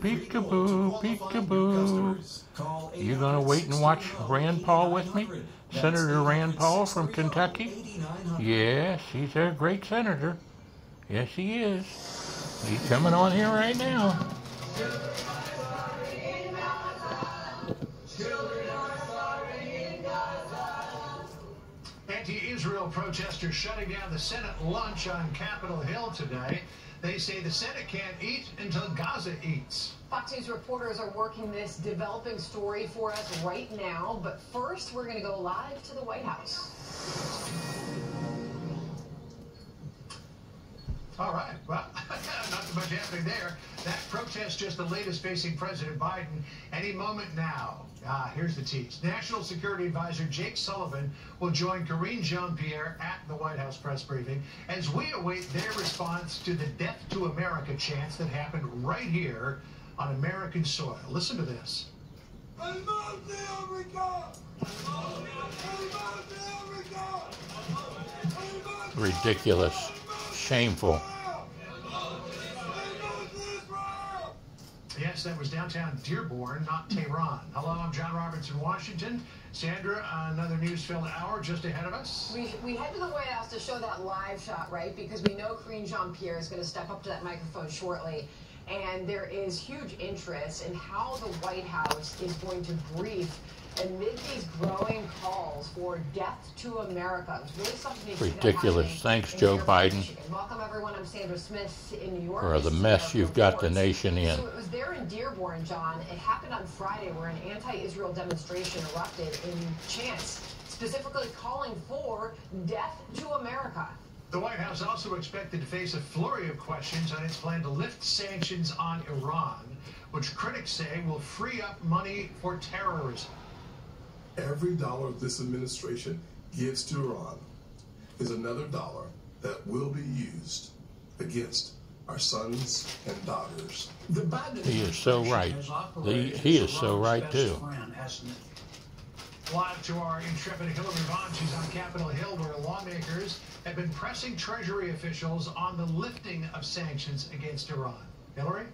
Peekaboo, peekaboo. You gonna wait and watch Rand Paul with me? Senator Rand Paul from Kentucky? Yes, he's a great senator. Yes, he is. He's coming on here right now. Anti-Israel protesters shutting down the Senate lunch on Capitol Hill today. They say the Senate can't eat until Gaza eats. Fox News reporters are working this developing story for us right now, but first we're going to go live to the White House. All right, well, not too much happening there. That protest just the latest facing President Biden any moment now. Here's the tease. National Security Advisor Jake Sullivan will join Karine Jean-Pierre at the White House press briefing as we await their response to the Death to America chants that happened right here on American soil. Listen to this. Ridiculous. Shameful. Yes, that was downtown Dearborn, not Tehran. Hello, I'm John Roberts in Washington. Sandra, another news-filled hour just ahead of us. We head to the White House to show that live shot, right? Because we know Karine Jean-Pierre is going to step up to that microphone shortly. And there is huge interest in how the White House is going to brief amid these growing calls for death to America. It's really something ridiculous. Thanks, Joe Biden. Welcome, everyone. I'm Sandra Smith in New York. For the mess you've got the nation in. So it was there in Dearborn, John. It happened on Friday where an anti-Israel demonstration erupted in chants, specifically calling for death to America. The White House also expected to face a flurry of questions on its plan to lift sanctions on Iran, which critics say will free up money for terrorism. Every dollar this administration gives to Iran is another dollar that will be used against our sons and daughters. He is so right. He is so right, too. Live to our intrepid Hillary Vaughn. She's on Capitol Hill, where lawmakers have been pressing Treasury officials on the lifting of sanctions against Iran. Hillary?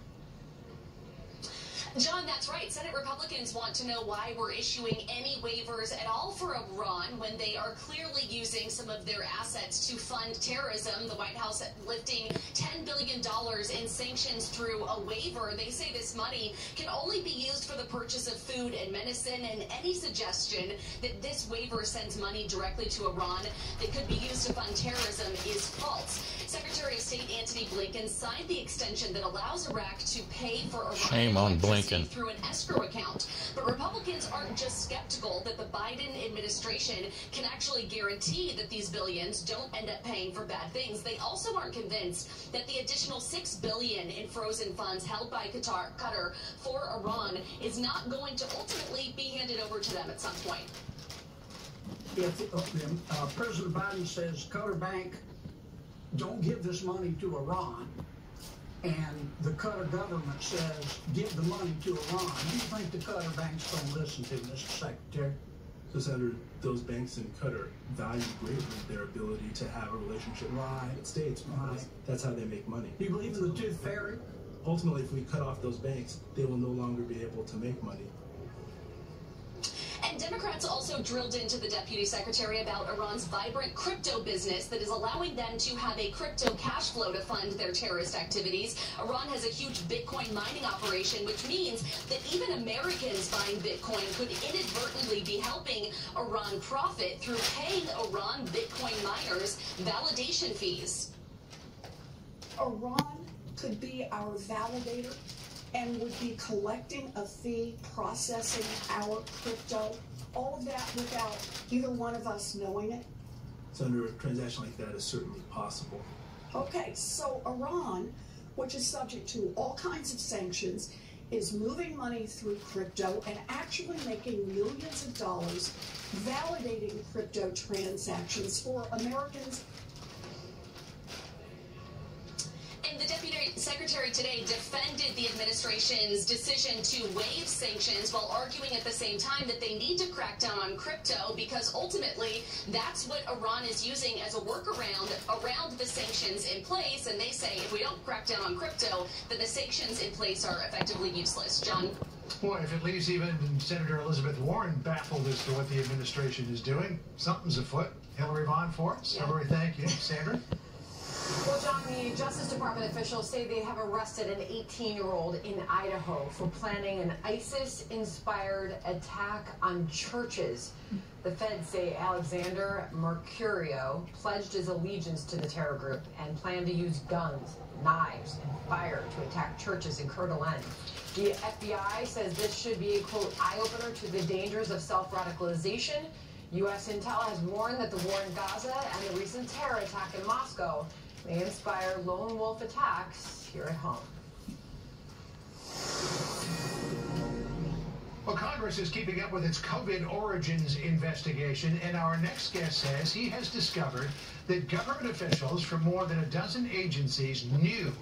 John, that's right. Senate Republicans want to know why we're issuing any waivers at all for Iran when they are clearly using some of their assets to fund terrorism. The White House lifting $10 billion in sanctions through a waiver. They say this money can only be used for the purchase of food and medicine, and any suggestion that this waiver sends money directly to Iran that could be used to fund terrorism is false. Secretary of State Antony Blinken signed the extension that allows Iraq to pay for Iran. Shame on Blinken. Through an escrow account. But Republicans aren't just skeptical that the Biden administration can actually guarantee that these billions don't end up paying for bad things. They also aren't convinced that the additional $6 billion in frozen funds held by Qatar for Iran is not going to ultimately be handed over to them at some point. If President Biden says Qatar Bank, don't give this money to Iran, and the Qatar government says, give the money to Iran, do you think the Qatar banks don't listen to Mr. Secretary? So, Senator, those banks in Qatar value greatly their ability to have a relationship with the United States. Because that's how they make money. Do you believe in the tooth fairy? Ultimately, if we cut off those banks, they will no longer be able to make money. And Democrats also drilled into the Deputy Secretary about Iran's vibrant crypto business that is allowing them to have a crypto cash flow to fund their terrorist activities. Iran has a huge Bitcoin mining operation, which means that even Americans buying Bitcoin could inadvertently be helping Iran profit through paying Iran Bitcoin miners validation fees. Iran could be our validator and would be collecting a fee, processing our crypto, all of that without either one of us knowing it? So under a transaction like that is certainly possible. Okay, so Iran, which is subject to all kinds of sanctions, is moving money through crypto and actually making millions of dollars validating crypto transactions for Americans. And the Deputy Secretary Senator today defended the administration's decision to waive sanctions while arguing at the same time that they need to crack down on crypto because ultimately that's what Iran is using as a workaround around the sanctions in place. And they say if we don't crack down on crypto, then the sanctions in place are effectively useless. John? Boy, if it leaves even Senator Elizabeth Warren baffled as to what the administration is doing, something's afoot. Hillary Vaughn for us. Yeah. Hillary, thank you. Sandra? Well, John, the Justice Department officials say they have arrested an 18-year-old in Idaho for planning an ISIS-inspired attack on churches. The feds say Alexander Mercurio pledged his allegiance to the terror group and planned to use guns, knives, and fire to attack churches in Coeur d'Alene. The FBI says this should be a, quote, eye-opener to the dangers of self-radicalization. U.S. intel has warned that the war in Gaza and the recent terror attack in Moscow may inspire lone wolf attacks here at home. Well, Congress is keeping up with its COVID origins investigation, and our next guest says he has discovered that government officials from more than a dozen agencies knew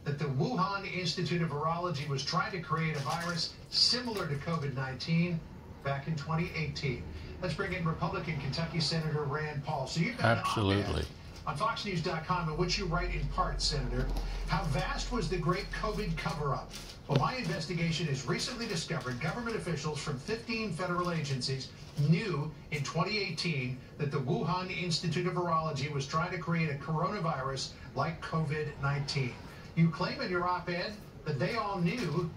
that the Wuhan Institute of Virology was trying to create a virus similar to COVID-19 back in 2018. Let's bring in Republican Kentucky Senator Rand Paul. So you've got absolutely on FoxNews.com, in which you write in part, Senator, how vast was the great COVID cover-up? Well, my investigation has recently discovered government officials from 15 federal agencies knew in 2018 that the Wuhan Institute of Virology was trying to create a coronavirus like COVID-19. You claim in your op-ed that they all knew,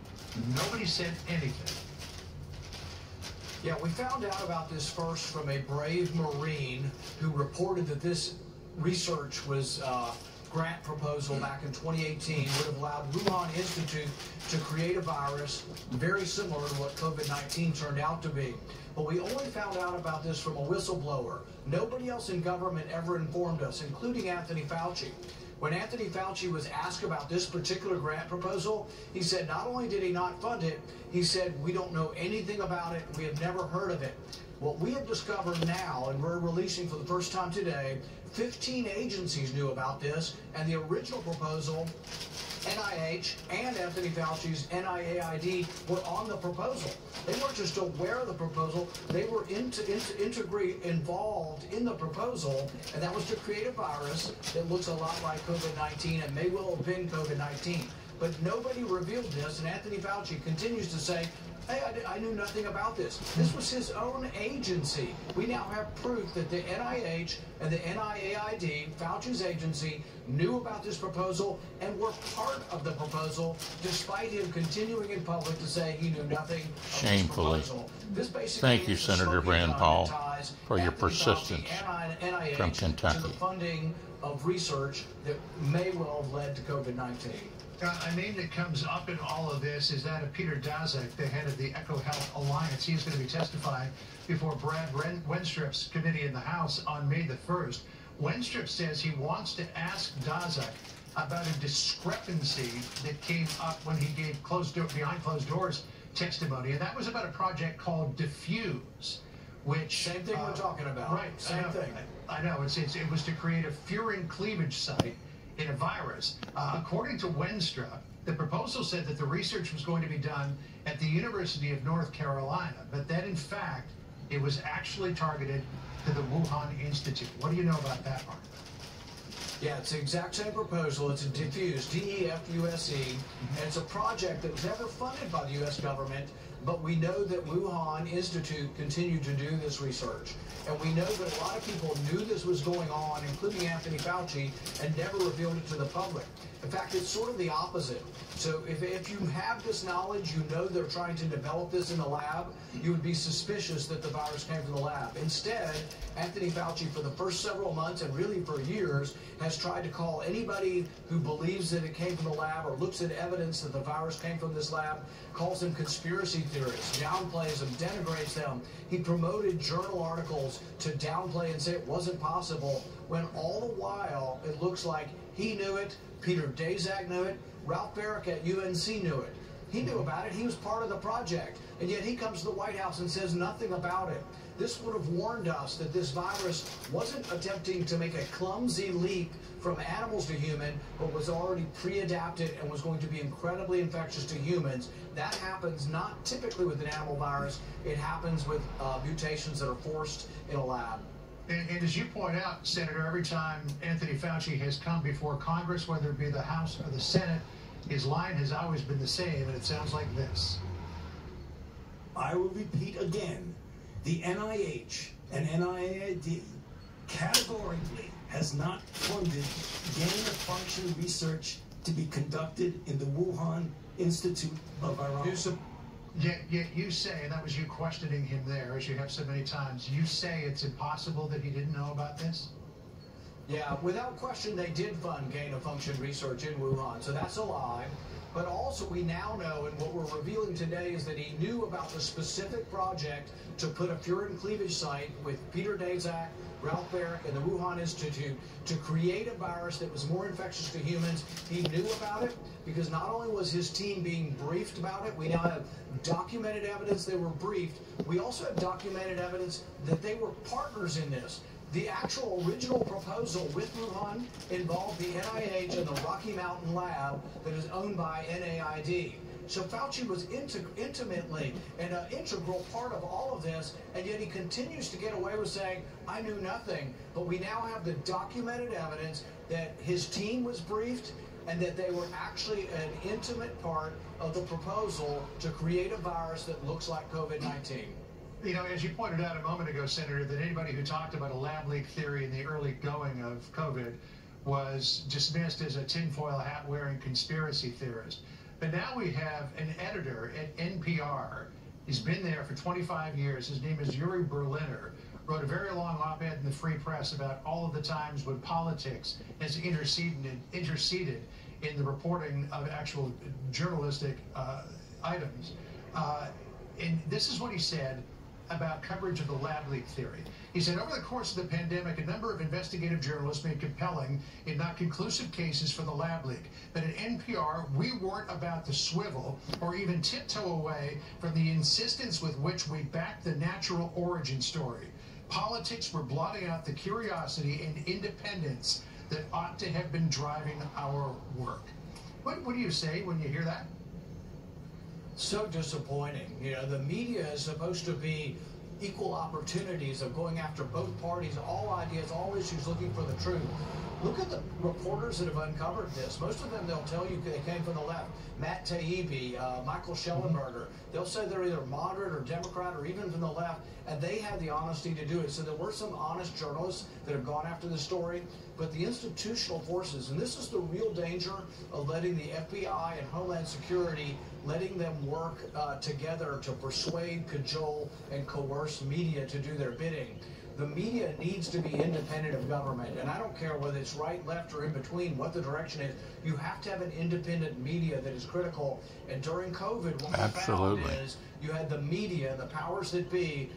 nobody said anything. Yeah, we found out about this first from a brave Marine who reported that this research was grant proposal back in 2018 would have allowed Wuhan Institute to create a virus very similar to what COVID-19 turned out to be. But we only found out about this from a whistleblower. Nobody else in government ever informed us, including Anthony Fauci. When Anthony Fauci was asked about this particular grant proposal, he said not only did he not fund it, he said, we don't know anything about it, we have never heard of it. What we have discovered now, and we're releasing for the first time today, 15 agencies knew about this, and the original proposal, NIH and Anthony Fauci's NIAID were on the proposal. They weren't just aware of the proposal, they were involved in the proposal, and that was to create a virus that looks a lot like COVID-19 and may well have been COVID-19. But nobody revealed this, and Anthony Fauci continues to say, hey, I knew nothing about this. This was his own agency. We now have proof that the NIH and the NIAID, Fauci's agency, knew about this proposal and were part of the proposal, despite him continuing in public to say he knew nothing of shamefully. This proposal. This basically Thank you, Senator Rand Paul, for your persistence from Kentucky. To the funding of research that may well have led to COVID-19. A name that comes up in all of this is that of Peter Daszak, the head of the EcoHealth Alliance. He's going to be testifying before Brad Wenstrup's committee in the House on May the 1st. Wenstrup says he wants to ask Daszak about a discrepancy that came up when he gave behind closed doors testimony, and that was about a project called Diffuse, which... Same thing we're talking about. Right. Same thing. I know. It was to create a furin cleavage site in a virus. According to Wenstrup, the proposal said that the research was going to be done at the University of North Carolina, but that in fact it was actually targeted to the Wuhan Institute. What do you know about that, Mark? Yeah, it's the exact same proposal. It's a Diffuse, D-E-F-U-S-E, and it's a project that was never funded by the U.S. government, but we know that Wuhan Institute continued to do this research. And we know that a lot of people knew this was going on, including Anthony Fauci, and never revealed it to the public. In fact, it's sort of the opposite. So if you have this knowledge, you know they're trying to develop this in the lab, you would be suspicious that the virus came from the lab. Instead, Anthony Fauci, for the first several months and really for years, has tried to call anybody who believes that it came from the lab or looks at evidence that the virus came from this lab, calls them conspiracy theorists, downplays them, denigrates them. He promoted journal articles to downplay and say it wasn't possible, when all the while it looks like he knew it, Peter Daszak knew it, Ralph Barrick at UNC knew it. He knew about it. He was part of the project. And yet he comes to the White House and says nothing about it. This would have warned us that this virus wasn't attempting to make a clumsy leap from animals to human, but was already pre-adapted and was going to be incredibly infectious to humans. That happens not typically with an animal virus. It happens with mutations that are forced in a lab. And as you point out, Senator, every time Anthony Fauci has come before Congress, whether it be the House or the Senate, his line has always been the same, and it sounds like this. I will repeat again, the NIH and NIAID categorically has not funded gain-of-function research to be conducted in the Wuhan Institute of Virology. Yet you say, and that was you questioning him there, as you have so many times, you say it's impossible that he didn't know about this? Yeah, without question, they did fund gain-of-function research in Wuhan, so that's a lie. But also, we now know, and what we're revealing today is that he knew about the specific project to put a furin cleavage site with Peter Daszak, Ralph Baric, and the Wuhan Institute to create a virus that was more infectious to humans. He knew about it because not only was his team being briefed about it, we now have documented evidence they were briefed. We also have documented evidence that they were partners in this. The actual original proposal with Wuhan involved the NIH and the Rocky Mountain Lab that is owned by NIAID. So Fauci was intimately an integral part of all of this, and yet he continues to get away with saying, I knew nothing. But we now have the documented evidence that his team was briefed and that they were actually an intimate part of the proposal to create a virus that looks like COVID-19. You know, as you pointed out a moment ago, Senator, that anybody who talked about a lab leak theory in the early going of COVID was dismissed as a tinfoil hat-wearing conspiracy theorist. But now we have an editor at NPR. He's been there for 25 years. His name is Yuri Berliner. Wrote a very long op-ed in the Free Press about all of the times when politics has interceded in the reporting of actual journalistic items. And this is what he said about coverage of the lab leak theory. He said, over the course of the pandemic, a number of investigative journalists made compelling and not conclusive cases for the lab leak. But at NPR, we weren't about to swivel or even tiptoe away from the insistence with which we backed the natural origin story. Politics were blotting out the curiosity and independence that ought to have been driving our work. What do you say when you hear that? So disappointing. You know, the media is supposed to be equal opportunities of going after both parties, all ideas, all issues, looking for the truth. Look at the reporters that have uncovered this. Most of them, they'll tell you they came from the left. Matt Taibbi, Michael Schellenberger. They'll say they're either moderate or Democrat or even from the left, and they had the honesty to do it. So there were some honest journalists that have gone after the story, but the institutional forces, and this is the real danger of letting the FBI and Homeland Security, letting them work together to persuade, cajole, and coerce media to do their bidding. The media needs to be independent of government, and I don't care whether it's right, left, or in between, what the direction is. You have to have an independent media that is critical. And during COVID, what we found is you had the media, the powers that be,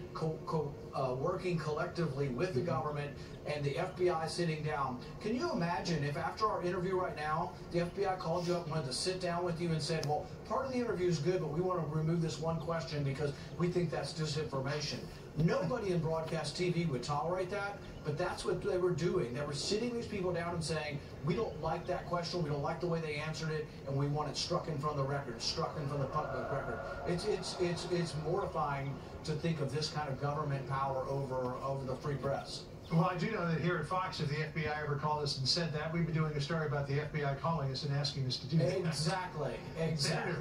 working collectively with the government and the FBI sitting down. Can you imagine if after our interview right now, the FBI called you up and wanted to sit down with you and said, well, part of the interview is good, but we want to remove this one question because we think that's disinformation. Nobody in broadcast TV would tolerate that, but that's what they were doing. They were sitting these people down and saying, we don't like that question, we don't like the way they answered it, and we want it struck in from the record, struck in from the public record. It's mortifying to think of this kind of government power over the free press. Well, I do know that here at Fox, if the FBI ever called us and said that, we'd be doing a story about the FBI calling us and asking us to do that. Exactly. Senator,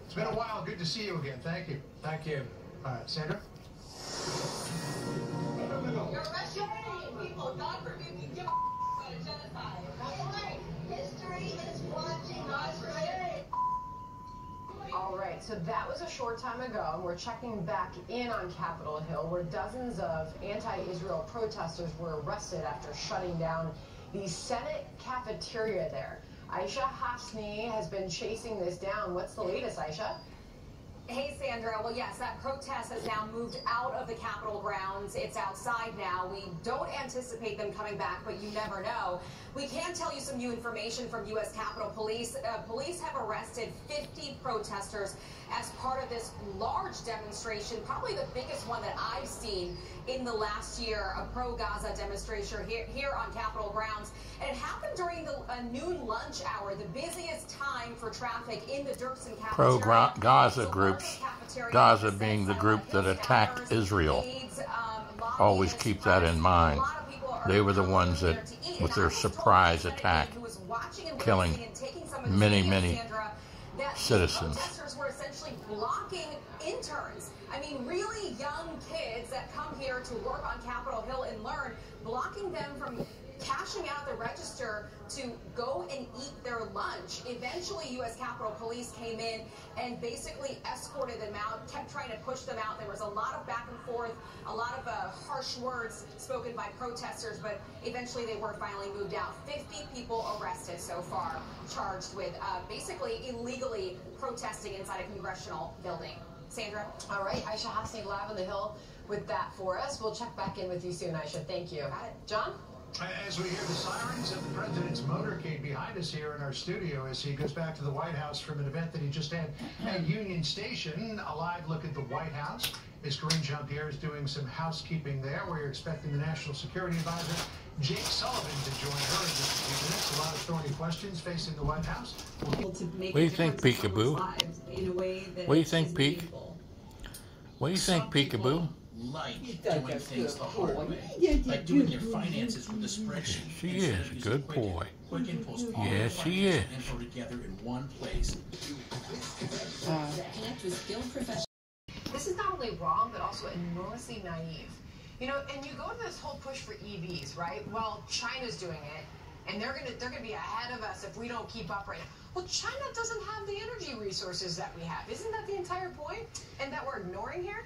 it's been a while. Good to see you again. Thank you. Thank you. All right, Sandra? You're Russian people. God forbid you give a genocide. That's right. History is watching us today. All right, so that was a short time ago, and we're checking back in on Capitol Hill, where dozens of anti-Israel protesters were arrested after shutting down the Senate cafeteria there. Aisha Hasni has been chasing this down. What's the latest, Aisha? Hey, Sandra. Well, yes, that protest has now moved out of the Capitol grounds. It's outside now. We don't anticipate them coming back, but you never know. We can tell you some new information from U.S. Capitol Police. Police have arrested 50 protesters as part of this large demonstration, probably the biggest one that I've seen in the last year, a pro-Gaza demonstration here on Capitol grounds. And it happened during the noon lunch hour, the busiest time for traffic in the Dobson cafeteria. Pro-Gaza groups, Gaza being the group that attacked Israel. Always keep that in mind. They were the ones that, with their surprise attack, killing many citizens. Protesters were essentially blocking interns. I mean, really young kids that come here to work on Capitol Hill and learn, blocking them from cashing out the register to go and eat their lunch. Eventually, U.S. Capitol Police came in and basically escorted them out, kept trying to push them out. There was a lot of back and forth, a lot of harsh words spoken by protesters, but eventually they were finally moved out. 50 people arrested so far, charged with basically illegally protesting inside a congressional building. Sandra? All right, Aisha Hasni live on the Hill with that for us. We'll check back in with you soon, Aisha. Thank you. John? As we hear the sirens of the president's motorcade behind us here in our studio as he goes back to the White House from an event that he just had at Union Station, a live look at the White House. As Corinne Jean-Pierre is doing some housekeeping there, where you're expecting the National Security Advisor, Jake Sullivan, to join her in just a few minutes. A lot of thorny questions facing the White House. What do you think, Peekaboo? What do you think, Peek? What do you think, Peekaboo? Like doing things the hard way, like doing your finances with a spreadsheet. She is a good boy. Quick and post yes, she is. Info together in one place. Connect with skilled professionals. This is not only wrong, but also enormously naive. You know, and you go to this whole push for EVs, right? Well, China's doing it, and they're gonna be ahead of us if we don't keep up right now. Well, China doesn't have the energy resources that we have. Isn't that the entire point? And that we're ignoring here?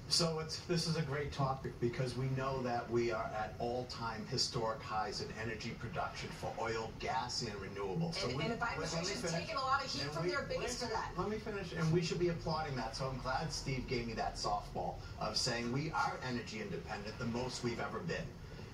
So this is a great topic because we know that we are at all-time historic highs in energy production for oil, gas, and renewables. So and the Biden administration is taking a lot of heat from their base for that. Let me finish, and we should be applauding that. So I'm glad Steve gave me that softball of saying we are energy independent, the most we've ever been.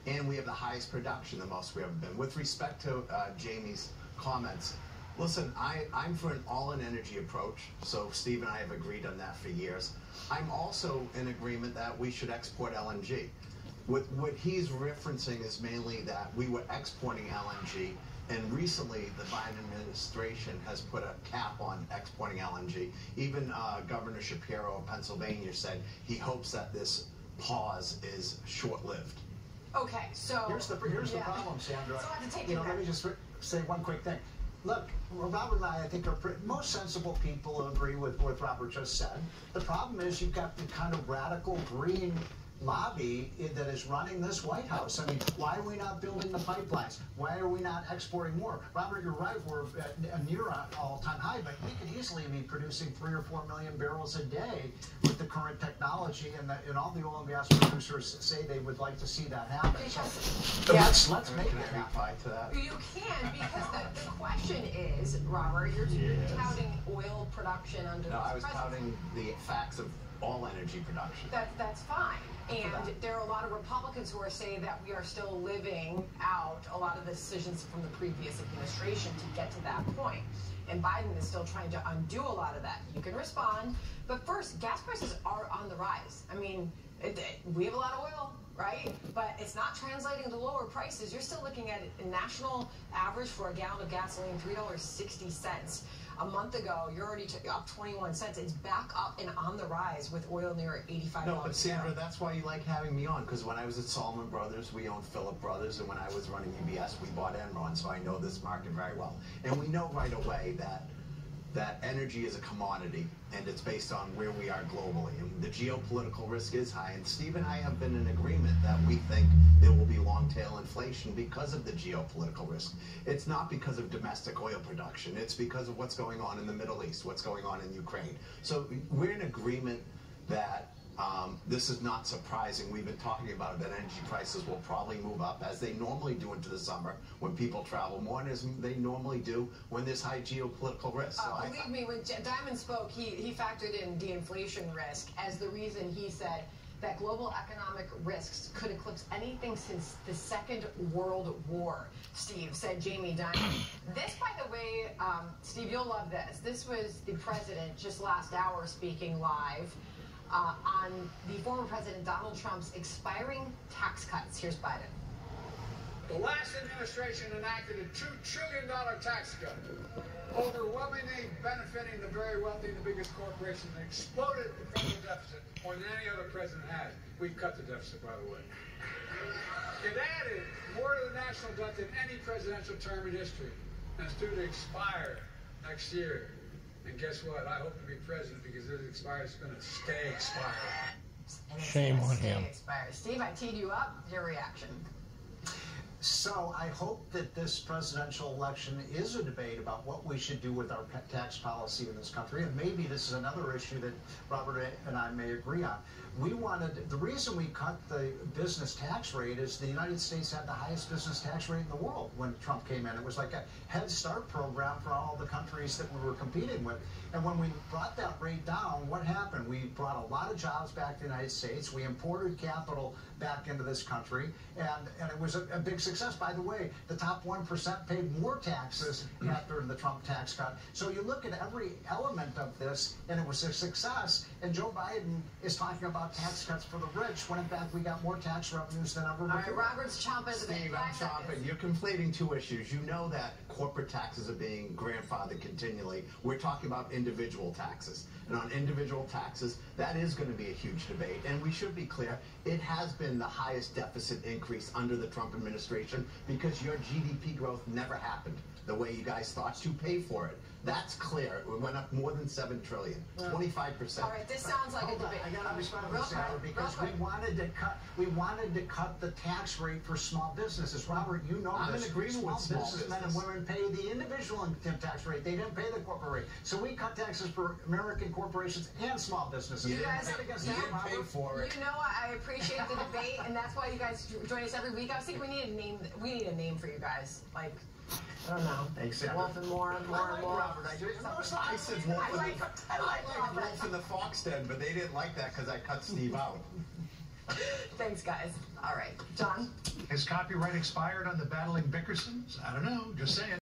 And we have the highest production, the most we've ever been. With respect to Jamie's comments, listen, I'm for an all-in energy approach. So Steve and I have agreed on that for years. I'm also in agreement that we should export LNG. What he's referencing is mainly that we were exporting LNG, and recently the Biden administration has put a cap on exporting LNG. Even Governor Shapiro of Pennsylvania said he hopes that this pause is short-lived. Okay, so here's the problem, Sandra. So let me just say one quick thing. Look, Robert and I think, are most sensible people agree with what Robert just said. The problem is you've got the kind of radical green lobby that is running this White House. I mean, why are we not building the pipelines? Why are we not exporting more? Robert, you're right. We're at near an all-time high, but we could easily be producing 3 or 4 million barrels a day with the current technology, and all the oil and gas producers say they would like to see that happen. So let's make it reply to that. You can, because the question is, Robert, you're touting oil production under I was touting the facts of all energy production. That's fine. And there are a lot of Republicans who are saying that we are still living out a lot of the decisions from the previous administration to get to that point. And Biden is still trying to undo a lot of that. You can respond. But first, gas prices are on the rise. I mean, we have a lot of oil, right? But it's not translating to lower prices. You're still looking at a national average for a gallon of gasoline, $3.60. A month ago, you're already up 21 cents. It's back up and on the rise with oil near $85. No, but Sandra, that's why you like having me on, because when I was at Solomon Brothers, we owned Philip Brothers, and when I was running UBS, we bought Enron, so I know this market very well. And we know right away that energy is a commodity, and it's based on where we are globally. And the geopolitical risk is high, and Steve and I have been in agreement that we think there will be long-tail inflation because of the geopolitical risk. It's not because of domestic oil production. It's because of what's going on in the Middle East, what's going on in Ukraine. So we're in agreement that This is not surprising. We've been talking about it, that energy prices will probably move up as they normally do into the summer when people travel more, and as they normally do when there's high geopolitical risk. So believe me, when Diamond spoke, he factored in the inflation risk as the reason. He said that global economic risks could eclipse anything since the Second World War, Steve, said Jamie Dimon. This, by the way, Steve, you'll love this. This was the president just last hour speaking live on the former President Donald Trump's expiring tax cuts. Here's Biden. The last administration enacted a $2 trillion tax cut, overwhelmingly benefiting the very wealthy and the biggest corporations, and exploded the federal deficit more than any other president has. We've cut the deficit, by the way. It added more to the national debt than any presidential term in history, and it's due to expire next year. And guess what? I hope to be president because if it expires, it's going to stay expired. Shame on him. Steve, I teed you up. Your reaction? So I hope that this presidential election is a debate about what we should do with our tax policy in this country, and maybe this is another issue that Robert and I may agree on. The reason we cut the business tax rate is the United States had the highest business tax rate in the world when Trump came in. It was like a Head Start program for all the countries that we were competing with. And when we brought that rate down, what happened? We brought a lot of jobs back to the United States. We imported capital back into this country, and it was a big success. By the way, the top 1% paid more taxes after the Trump tax cut. So you look at every element of this, and it was a success. And Joe Biden is talking about tax cuts for the rich, when in fact we got more tax revenues than ever before. All right, Robert's chomping. Steve, I'm chomping. You're conflating two issues. You know that corporate taxes are being grandfathered continually. We're talking about individual taxes. And on individual taxes, that is going to be a huge debate. And we should be clear, it has been the highest deficit increase under the Trump administration because your GDP growth never happened the way you guys thought to pay for it. That's clear. It went up more than $7 trillion, 25%. All right, this sounds like a debate. I got to respond to this, Robert, because we wanted to cut the tax rate for small businesses. Robert, you know I'm this. in agreement with small businessmen and women pay the individual income tax rate. They didn't pay the corporate rate. So we cut taxes for American corporations and small businesses. You guys pay for it. You know, I appreciate the debate, and that's why you guys join us every week. I was thinking we need a name for you guys, like. I don't know. Thanks, Wolf and more and more and more. Robert, I said Wolf Wolf in the Fox Den, but they didn't like that because I cut Steve out. Thanks, guys. All right, John. Has copyright expired on the Battling Bickersons? I don't know. Just saying.